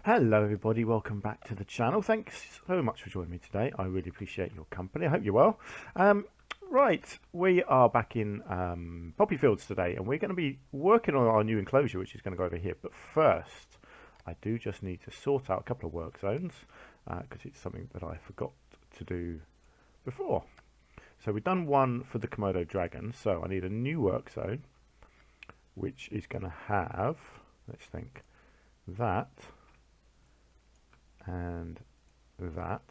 Hello everybody, welcome back to the channel. Thanks so much for joining me today. I really appreciate your company. I hope you're well. Um, right, we are back in Poppyfields today and we're going to be working on our new enclosure which is going to go over here. But first, I do just need to sort out a couple of work zones because it's something that I forgot to do before. So we've done one for the Komodo dragon, so I need a new work zone which is going to have, let's think, that and that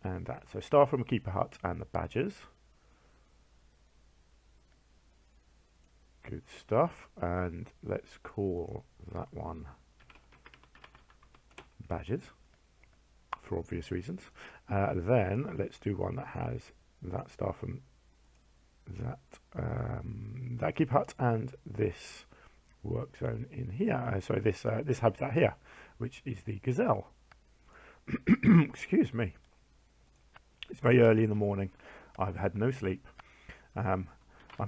and that. So start from a keeper hut and the badgers. Good stuff. And let's call that one badgers for obvious reasons. Then let's do one that has that star from that that keeper hut and this work zone in here. Sorry, this habitat here, which is the gazelle. Excuse me. It's very early in the morning. I've had no sleep. I'm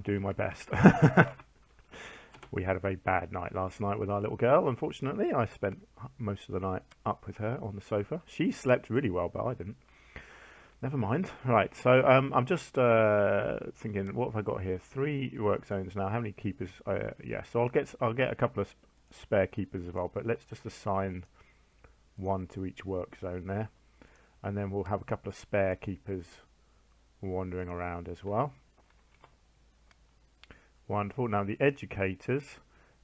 doing my best. We had a very bad night last night with our little girl. Unfortunately, I spent most of the night up with her on the sofa. She slept really well, but I didn't. Never mind. Right, so I'm just thinking, what have I got here? 3 work zones now. How many keepers? Yeah, so I'll get a couple of spare keepers as well. But let's just assign 1 to each work zone there, and then we'll have a couple of spare keepers wandering around as well. Wonderful. Now the educators,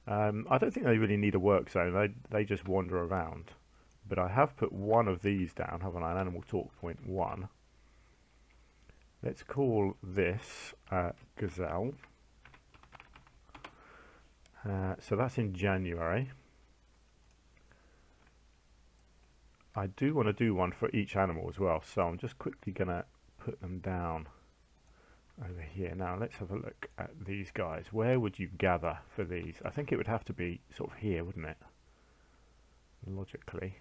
I don't think they really need a work zone. They just wander around. But I have put one of these down, haven't I? An animal talk point 1. Let's call this gazelle. So that's in January. I do want to do one for each animal as well, so I'm just quickly going to put them down over here. Now let's have a look at these guys. Where would you gather for these? I think it would have to be sort of here, wouldn't it? Logically.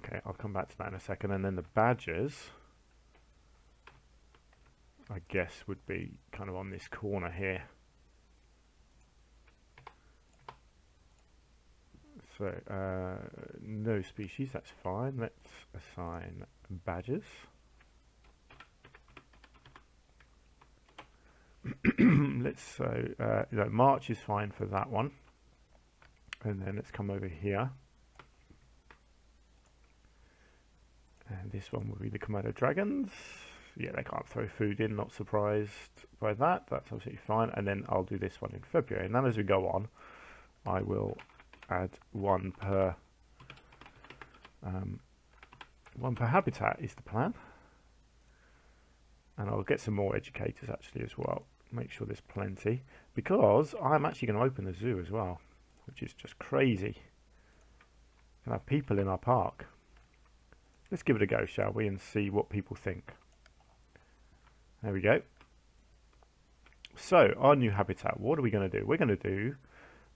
Okay, I'll come back to that in a second. And then the badgers, I guess, would be kind of on this corner here. So, no species, that's fine. Let's assign badgers. Let's March is fine for that one. And then let's come over here. And this one will be the Komodo dragons. Yeah, they can't throw food in, not surprised by that. That's absolutely fine. And then I'll do this one in February. And then as we go on, I will add one per habitat is the plan. And I'll get some more educators actually as well. Make sure there's plenty. Because I'm actually going to open the zoo as well, which is just crazy. Going to have people in our park. Let's give it a go, shall we, and see what people think. There we go. So, our new habitat, what are we going to do? We're going to do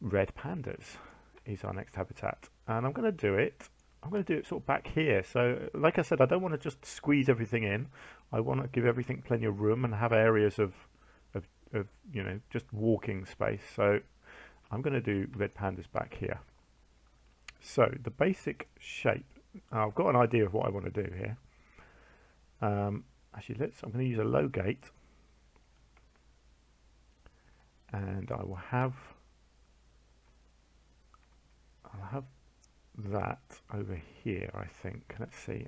red pandas is our next habitat. And I'm going to do it sort of back here. So, like I said, I don't want to just squeeze everything in. I want to give everything plenty of room and have areas of you know, just walking space. So, I'm going to do red pandas back here. So, the basic shape. I've got an idea of what I want to do here. Actually, I'm going to use a low gate, and I'll have that over here. I think. Let's see.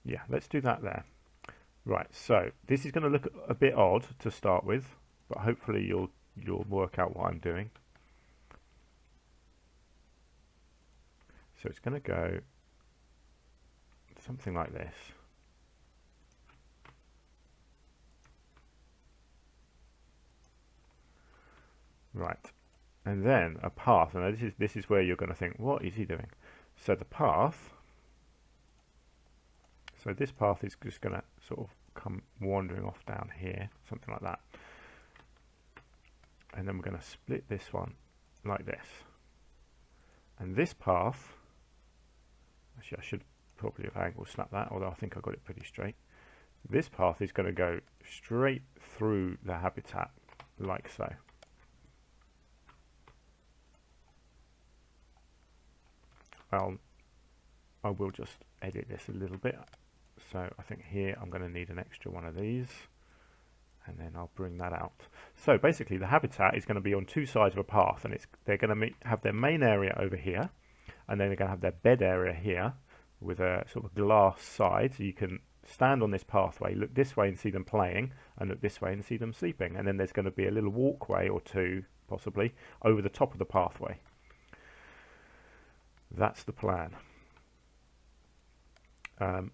Yeah, let's do that there. Right. So this is going to look a bit odd to start with, but hopefully you'll work out what I'm doing. So it's going to go something like this. Right. And then a path. And this is where you're going to think, what is he doing? So the path. So this path is just going to sort of come wandering off down here, something like that. And then we're going to split this one like this. And this path, actually I should probably have angle snap that, although I think I got it pretty straight. This path is going to go straight through the habitat, like so. I will just edit this a little bit. So I think here I'm going to need an extra one of these, and then I'll bring that out. So basically the habitat is going to be on two sides of a path, and they're going to have their main area over here, and then they're going to have their bed area here with a sort of glass side, so you can stand on this pathway, look this way and see them playing, and look this way and see them sleeping. And then there's going to be a little walkway or two, possibly, over the top of the pathway. That's the plan. I'm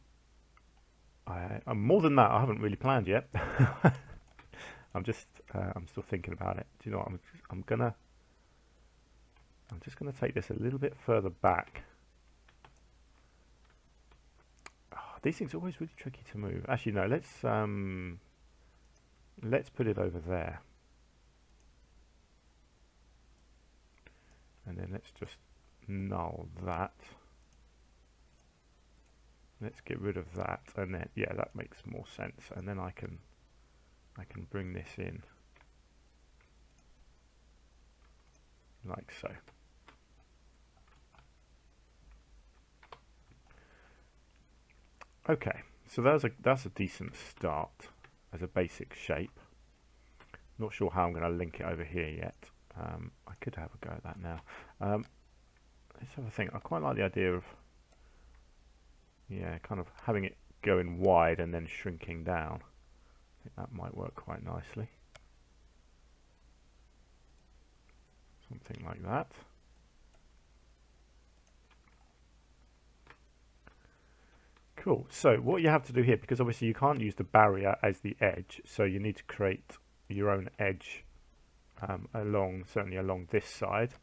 more than that, I haven't really planned yet. I'm still thinking about it. Do you know what? I'm just gonna take this a little bit further back. Oh, these things are always really tricky to move. Actually, no. Let's put it over there, and then let's just null that. Let's get rid of that, and then yeah, that makes more sense. And then I can bring this in like so. Okay, so that's a decent start as a basic shape. Not sure how I'm going to link it over here yet. I could have a go at that now. Let's have a think. I quite like the idea of, yeah, kind of having it going wide and then shrinking down. I think that might work quite nicely. Something like that. Cool. So what you have to do here, because obviously you can't use the barrier as the edge, so you need to create your own edge certainly along this side.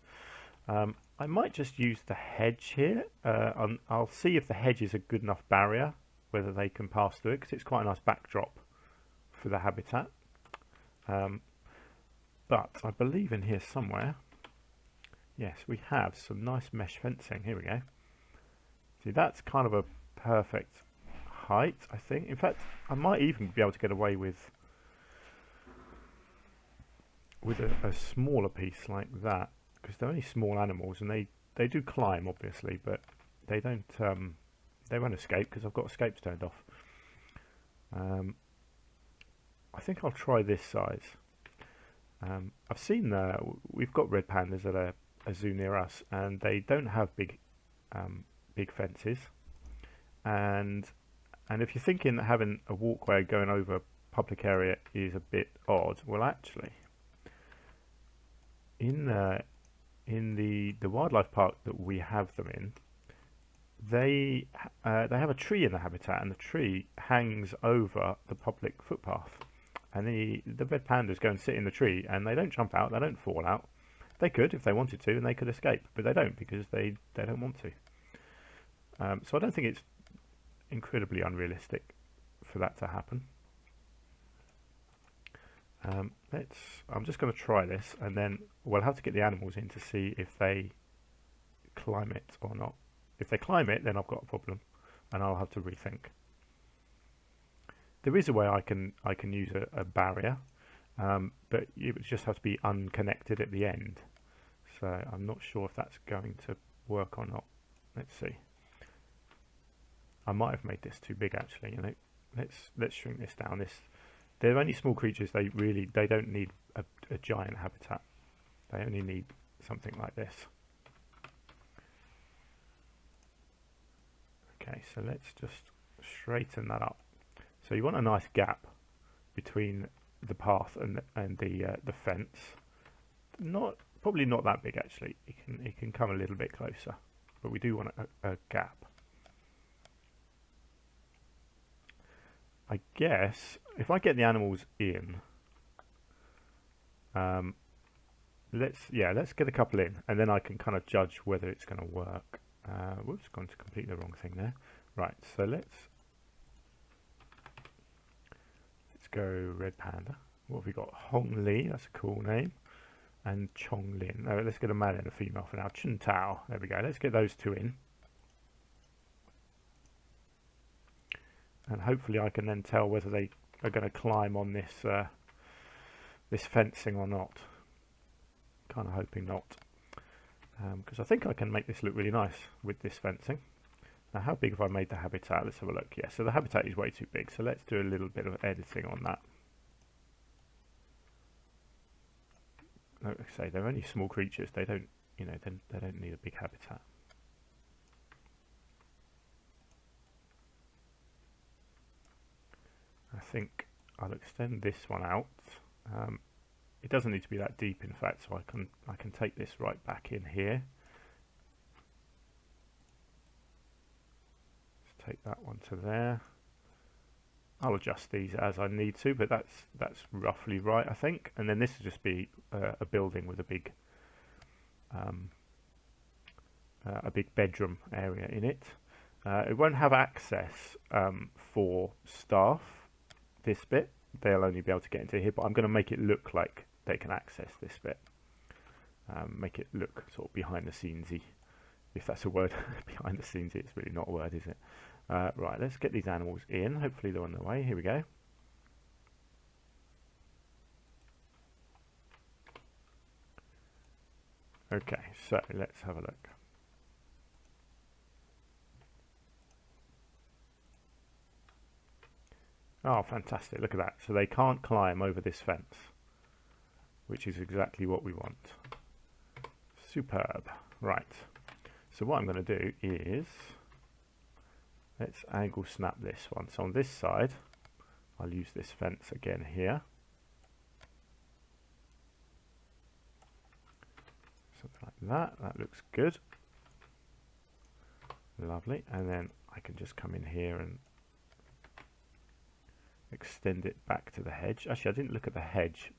I might just use the hedge here. I'll see if the hedge is a good enough barrier, whether they can pass through it, because it's quite a nice backdrop for the habitat. But I believe in here somewhere, yes, we have some nice mesh fencing. Here we go. See, that's kind of a perfect height, I think. In fact, I might even be able to get away with a smaller piece like that, because they're only small animals, and they do climb, obviously, but they won't escape because I've got escapes turned off. I think I'll try this size. I've seen we've got red pandas at a zoo near us, and they don't have big fences. And if you're thinking that having a walkway going over a public area is a bit odd, well, actually, in the wildlife park that we have them in, they have a tree in the habitat, and the tree hangs over the public footpath. And the red pandas go and sit in the tree, and they don't jump out, they don't fall out. They could if they wanted to, and they could escape, but they don't, because they don't want to. So I don't think it's incredibly unrealistic for that to happen. I'm just going to try this, and then we'll have to get the animals in to see if they climb it or not. If they climb it, then I've got a problem, and I'll have to rethink. There is a way I can use a barrier, but it would just have to be unconnected at the end. So I'm not sure if that's going to work or not. Let's see. I might have made this too big, actually. You know, let's shrink this down. They're only small creatures. They don't need a giant habitat. They only need something like this. Okay, so let's just straighten that up. So you want a nice gap between the path and the fence. Probably not that big, actually. It can come a little bit closer, but we do want a gap. I guess if I get the animals in, let's get a couple in, and then I can kind of judge whether it's going to work. Whoops, gone to completely the wrong thing there. Right, so let's go Red Panda. What have we got? Hong Li, that's a cool name, and Chong Lin. Oh, let's get a male and a female for now. Chun Tao. There we go. Let's get those two in. and hopefully I can then tell whether they are going to climb on this this fencing or not. Kind of hoping not, because I think I can make this look really nice with this fencing. Now, how big have I made the habitat? Let's have a look. Yeah, so the habitat is way too big, so let's do a little bit of editing on that. Like I say, they're only small creatures. They don't, you know, they don't need a big habitat. I think I'll extend this one out. It doesn't need to be that deep, in fact, so I can take this right back in here. Let's take that one to there. I'll adjust these as I need to, but that's roughly right, I think. And then this will just be a building with a big bedroom area in it. It won't have access for staff. This bit, they'll only be able to get into here, but I'm going to make it look like they can access this bit. Make it look sort of behind the scenesy, if that's a word. Behind the scenes, it's really not a word, is it? Right, let's get these animals in. Hopefully they're on their way. Here we go. Okay, so let's have a look. Oh, fantastic. Look at that. So they can't climb over this fence, which is exactly what we want. Superb. Right. So what I'm going to do is, let's angle snap this one. So on this side, I'll use this fence again here. Something like that. That looks good. Lovely. And then I can just come in here and extend it back to the hedge. Actually, I didn't look at the hedge.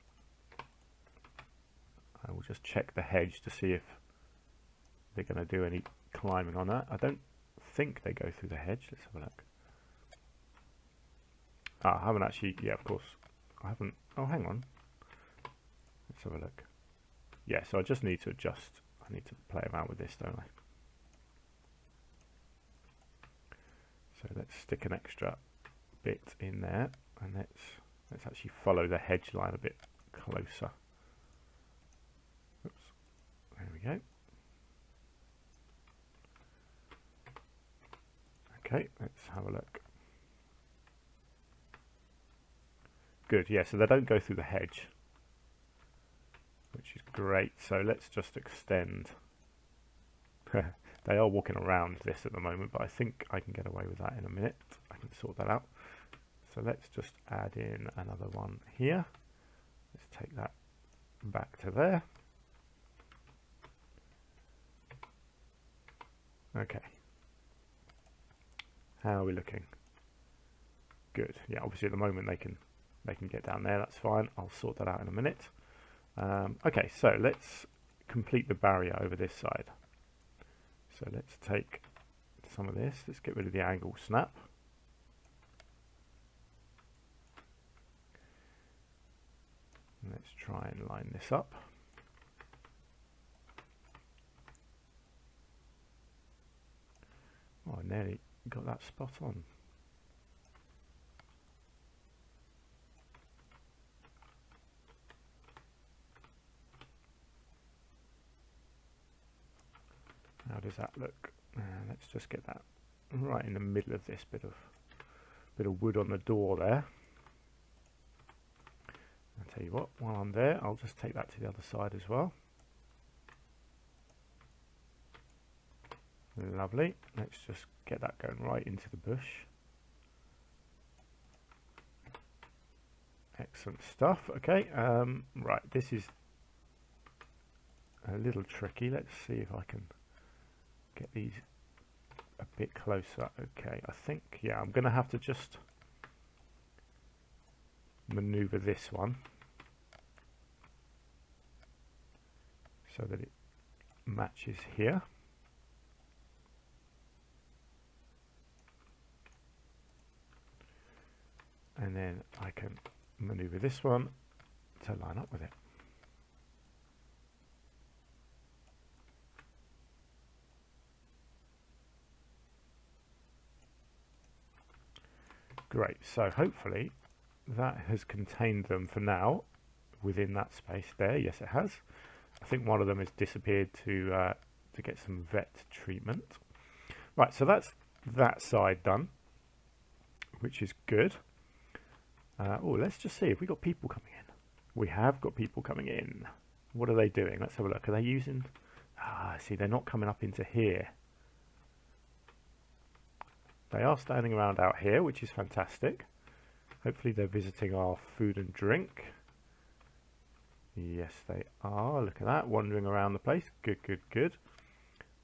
I will just check the hedge to see if they're going to do any climbing on that. I don't think they go through the hedge. Let's have a look. Ah, I haven't actually. Yeah, of course. I haven't. Oh, hang on. Let's have a look. Yeah, so I just need to adjust. I need to play around with this, don't I? So let's stick an extra bit in there, and let's actually follow the hedge line a bit closer. Oops. There we go. Okay, let's have a look. Good, yeah, so they don't go through the hedge, which is great. So let's just extend. They are walking around this at the moment, but I think I can get away with that in a minute. I can sort that out. So let's just add in another one here. Let's take that back to there. Okay. How are we looking? Good. Yeah, obviously at the moment they can get down there. That's fine. I'll sort that out in a minute. Okay, so let's complete the barrier over this side. So let's take some of this. Let's get rid of the angle snap. And let's try and line this up. Oh, I nearly got that spot on. How does that look? Let's just get that right in the middle of this bit of wood on the door there. I'll tell you what, while I'm there, I'll just take that to the other side as well. Lovely. Let's just get that going right into the bush. Excellent stuff. Okay, right, this is a little tricky. Let's see if I can get these a bit closer. Okay, I think, yeah, I'm going to have to just maneuver this one so that it matches here. And then I can maneuver this one to line up with it. Great, so hopefully that has contained them for now within that space there. Yes, it has. I think one of them has disappeared to get some vet treatment. Right, so that's that side done, which is good. Oh, let's just see if we got people coming in. We have got people coming in. What are they doing? Let's have a look. Are they using... Ah, see, they're not coming up into here. They are standing around out here, which is fantastic. Hopefully they're visiting our food and drink. Yes, they are. Look at that, wandering around the place. Good, good, good.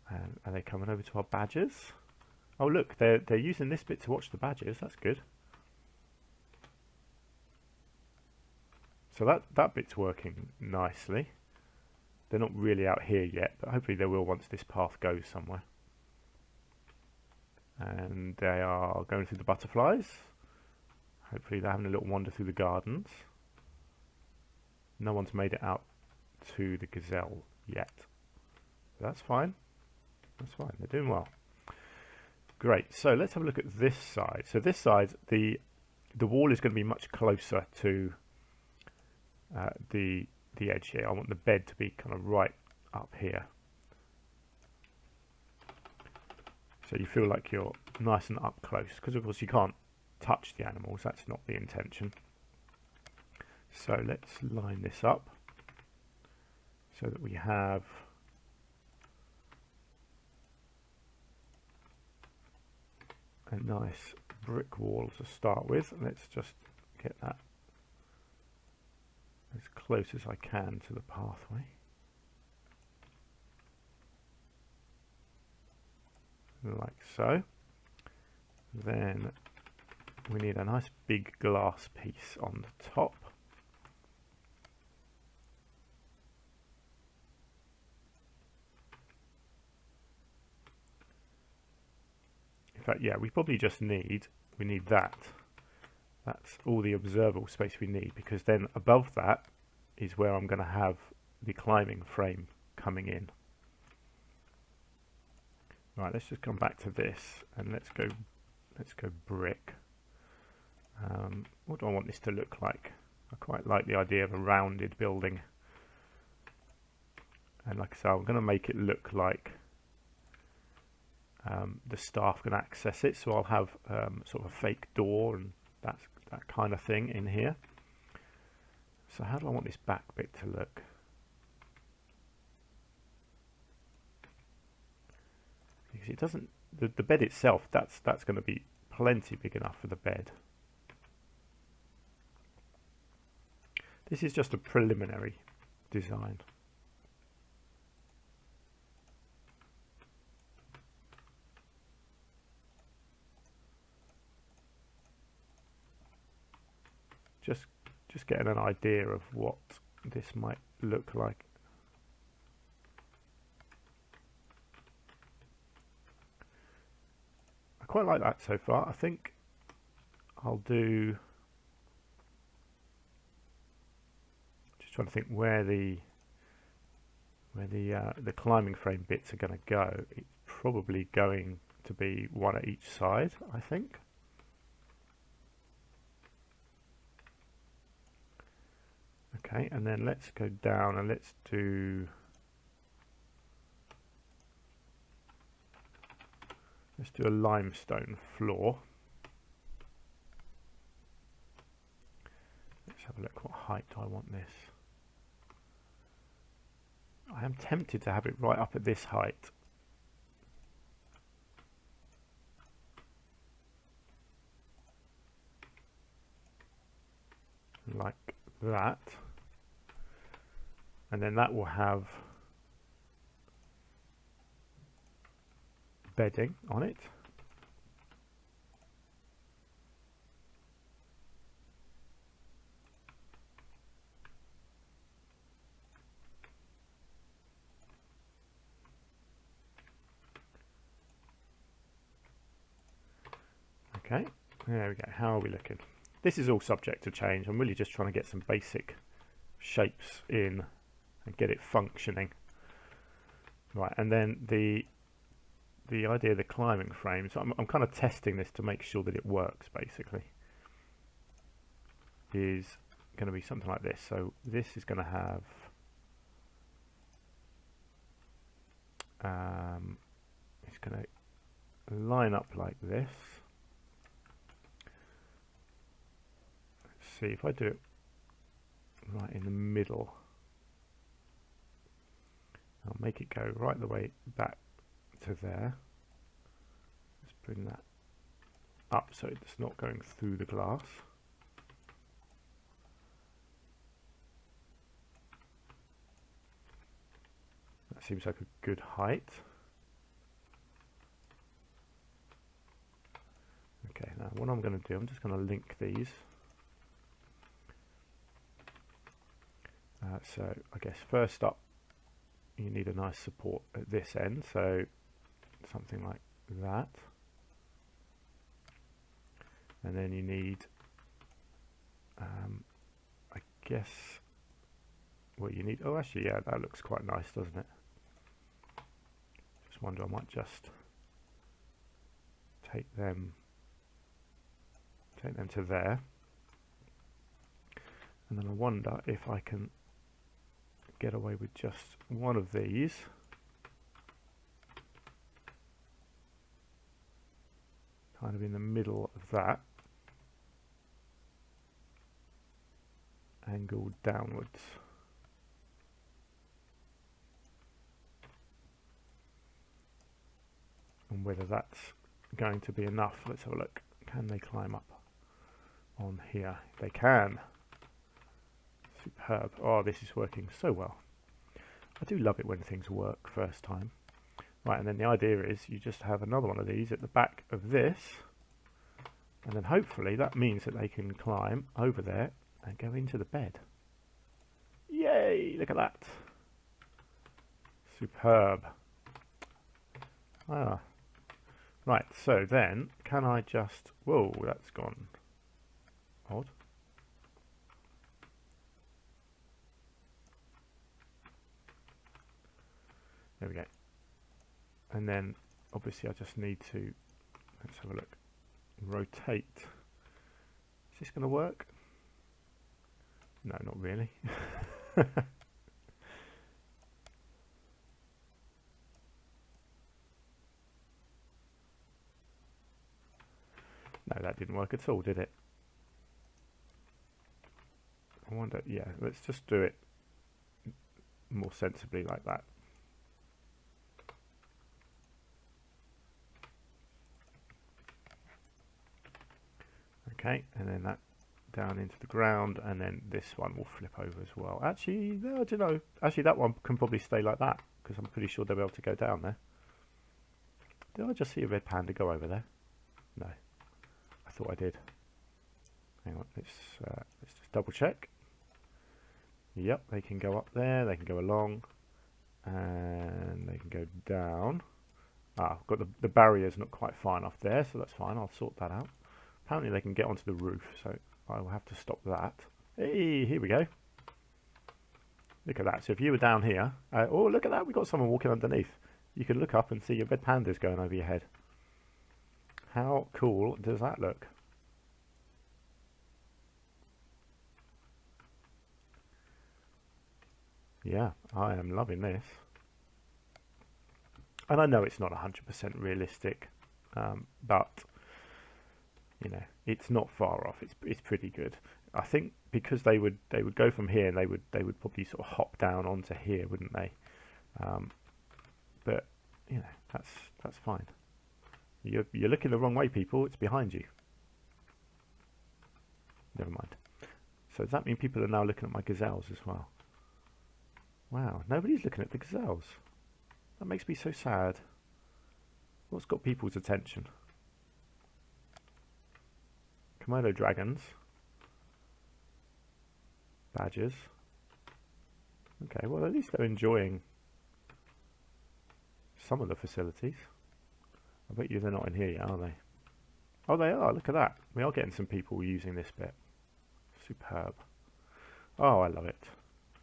And are they coming over to our badgers? Oh, look, they're using this bit to watch the badgers. That's good. So that bit's working nicely. They're not really out here yet, but hopefully they will once this path goes somewhere. And they are going through the butterflies. Hopefully they're having a little wander through the gardens. No one's made it out to the gazelle yet. That's fine. That's fine. They're doing well. Great. So let's have a look at this side. So this side, the wall is going to be much closer to the edge here. I want the bed to be kind of right up here. So you feel like you're nice and up close, because of course you can't touch the animals. That's not the intention. So let's line this up so that we have a nice brick wall to start with. Let's just get that as close as I can to the pathway. Like so. Then we need a nice big glass piece on the top. In fact, yeah, we probably just need that. That's all the observable space we need, because then above that is where I'm going to have the climbing frame coming in. Right, let's just come back to this and let's go brick. What do I want this to look like? I quite like the idea of a rounded building. And like I said, I'm going to make it look like the staff can access it. So I'll have sort of a fake door and that kind of thing in here. So how do I want this back bit to look? Because it doesn't, the bed itself, that's going to be plenty big enough for the bed. This is just a preliminary design. Just getting an idea of what this might look like. I quite like that so far. I think I'll do, just trying to think where the climbing frame bits are going to go. It's probably going to be one at each side, I think. Okay, and then let's go down and let's do a limestone floor. Let's have a look. What height do I want this? I am tempted to have it right up at this height. Like that. And then that will have bedding on it. Okay, there we go. How are we looking? This is all subject to change. I'm really just trying to get some basic shapes in and get it functioning. Right, and then the idea of the climbing frame, so I'm kind of testing this to make sure that it works, basically. is going to be something like this. So this is going to have it's going to line up like this. Let's see if I do it right in the middle. I'll make it go right the way back to there. Let's bring that up so it's not going through the glass. That seems like a good height. Okay, now what I'm going to do, I'm just going to link these. So I guess first up, you need a nice support at this end, so something like that. And then you need, I guess, what you need, oh actually yeah, that looks quite nice, doesn't it? Just wonder, I might just take them to there. And then I wonder if I can get away with just one of these. Kind of in the middle of that. Angled downwards. And whether that's going to be enough, let's have a look. Can they climb up on here? They can. Superb. Oh, this is working so well. I do love it when things work first time. Right, and then the idea is you just have another one of these at the back of this, and then hopefully that means that they can climb over there and go into the bed. Yay! Look at that. Superb. Ah. Right, so then, can I just... Whoa, that's gone odd. There we go. And then, obviously, I just need to... Let's have a look. Rotate. Is this going to work? No, not really. No, that didn't work at all, did it? I wonder, yeah, let's just do it more sensibly like that. Okay, and then that down into the ground, and then this one will flip over as well. Actually, no, I don't know. Actually, that one can probably stay like that, because I'm pretty sure they'll be able to go down there. Did I just see a red panda go over there? No. I thought I did. Hang on, let's just double check. Yep, they can go up there, they can go along, and they can go down. Ah, I've got the barrier's not quite far enough there, so that's fine, I'll sort that out. Apparently they can get onto the roof, so I will have to stop that. Hey, here we go. Look at that. So if you were down here, oh, look at that, we've got someone walking underneath. You can look up and see your red pandas going over your head. How cool does that look? Yeah, I am loving this. And I know it's not 100% realistic, but you know, it's not far off. It's pretty good. I think because they would go from here, and they would probably sort of hop down onto here, wouldn't they? But you know, that's fine. You're looking the wrong way, people. It's behind you. Never mind. So does that mean people are now looking at my gazelles as well? Wow, nobody's looking at the gazelles. That makes me so sad. What's got people's attention? Komodo dragons. Badgers. Okay, well at least they're enjoying some of the facilities. I bet you they're not in here yet, are they? Oh, they are. Look at that. We are getting some people using this bit. Superb. Oh, I love it.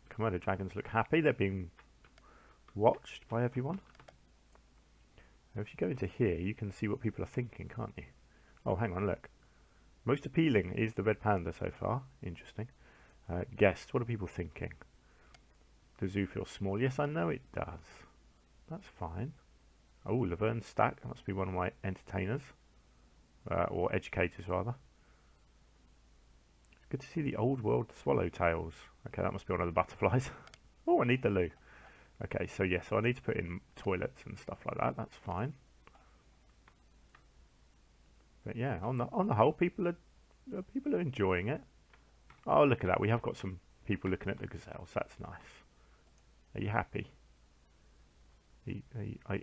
Komodo dragons look happy. They're being watched by everyone. Now, if you go into here, you can see what people are thinking, can't you? Oh, hang on, look. Most appealing is the Red Panda so far. Interesting. Guests, what are people thinking? The zoo feels small. Yes, I know it does. That's fine. Oh, Laverne Stack. That must be one of my entertainers. Or educators, rather. Good to see the old world swallowtails. Okay, that must be one of the butterflies. Oh, I need the loo. Okay, so yes, so I need to put in toilets and stuff like that. That's fine. But yeah, on the whole, people are enjoying it. Oh, look at that. We have got some people looking at the gazelles. That's nice. Are you happy?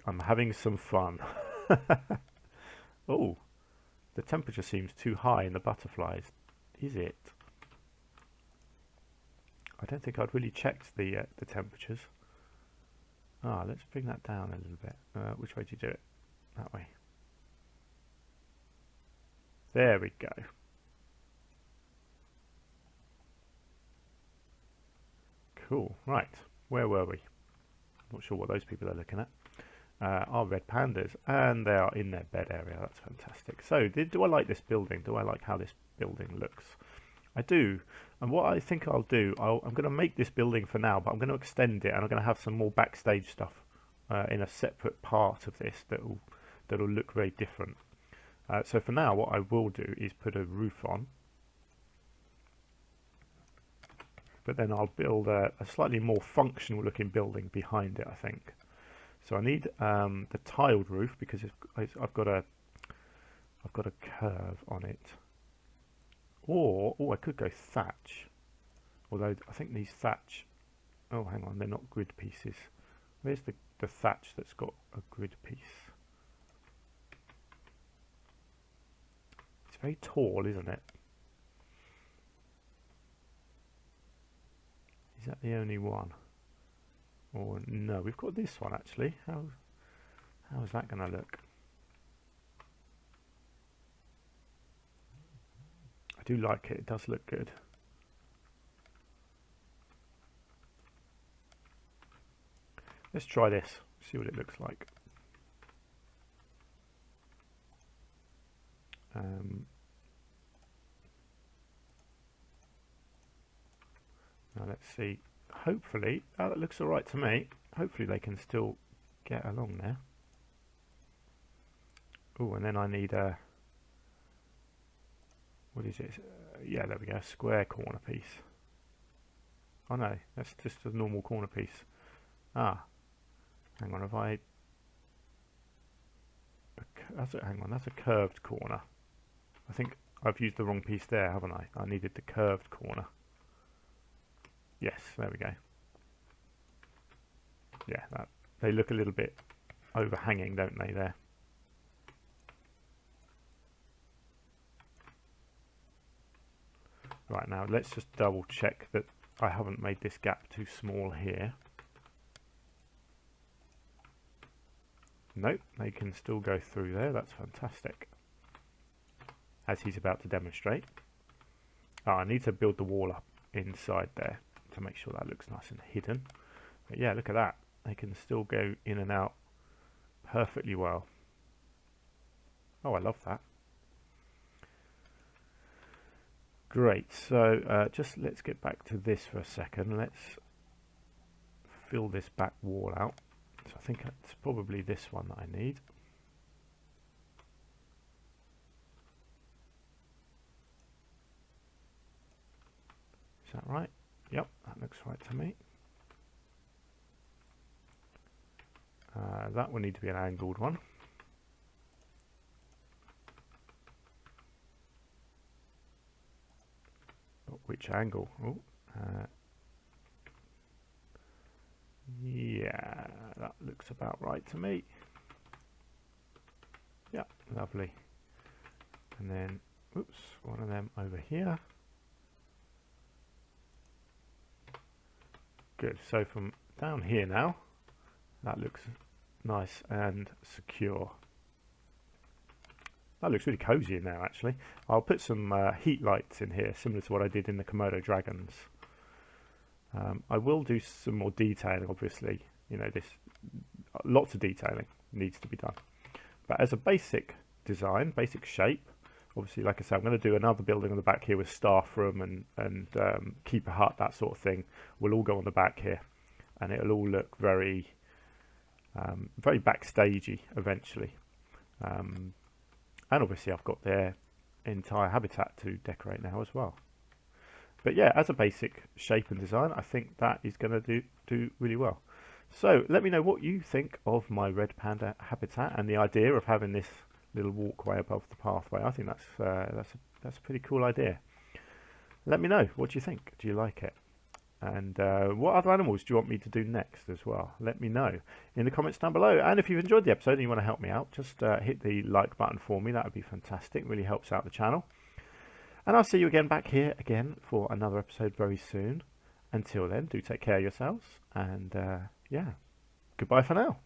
I'm having some fun. Oh, the temperature seems too high in the butterflies. Is it? I don't think I'd really checked the temperatures. Ah, let's bring that down a little bit. Which way do you do it? That way. There we go. Cool. Right. Where were we? Not sure what those people are looking at. Are red pandas, and they are in their bed area. That's fantastic. So, do I like this building? Do I like how this building looks? I do. And what I think I'll do, I'm going to make this building for now, but I'm going to extend it, and I'm going to have some more backstage stuff in a separate part of this that'll look very different. So for now, what I will do is put a roof on, but then I'll build a slightly more functional looking building behind it, I think. So I need the tiled roof because I've got a curve on it. Or I could go thatch, although I think these thatch. Oh, hang on, they're not grid pieces. Where's the thatch that's got a grid piece? It's very tall, isn't it? Is that the only one? Or no, we've got this one actually. How is that going to look? I do like it. It does look good. Let's try this. See what it looks like. Now let's see. Hopefully, that looks all right to me. Hopefully they can still get along there. Oh, and then I need a. What is it? Yeah, there we go. Square corner piece. Oh no, that's just a normal corner piece. Ah, hang on. Have I? Hang on. That's a curved corner. I think I've used the wrong piece there, haven't I? I needed the curved corner. Yes, there we go. Yeah, they look a little bit overhanging, don't they, there? Right, now let's just double check that I haven't made this gap too small here. Nope, they can still go through there. That's fantastic. As he's about to demonstrate. Oh, I need to build the wall up inside there to make sure that looks nice and hidden. But yeah, look at that. They can still go in and out perfectly well. Oh, I love that. Great, so just let's get back to this for a second. Let's fill this back wall out. So I think it's probably this one that I need. Is that right? Yep, that looks right to me. That will need to be an angled one. But which angle? Oh, yeah, that looks about right to me. Yeah, lovely. And then, oops, one of them over here. Good, so from down here now, that looks nice and secure. That looks really cozy in there actually. I'll put some heat lights in here, similar to what I did in the Komodo dragons. I will do some more detailing, obviously. You know, lots of detailing needs to be done. But as a basic design, basic shape, Obviously, like I said, I'm going to do another building on the back here with staff room and keeper hut, that sort of thing. Will all go on the back here, and it'll all look very very backstagey eventually. And obviously, I've got their entire habitat to decorate now as well. But yeah, as a basic shape and design, I think that is going to do really well. So let me know what you think of my red panda habitat and the idea of having this little walkway above the pathway. I think that's a pretty cool idea. Let me know, what do you think? Do you like it? And what other animals do you want me to do next as well? Let me know in the comments down below. And if you've enjoyed the episode and you want to help me out, just hit the like button for me. That would be fantastic. Really helps out the channel. And I'll see you again back here again for another episode very soon. Until then, do take care of yourselves. And yeah, goodbye for now.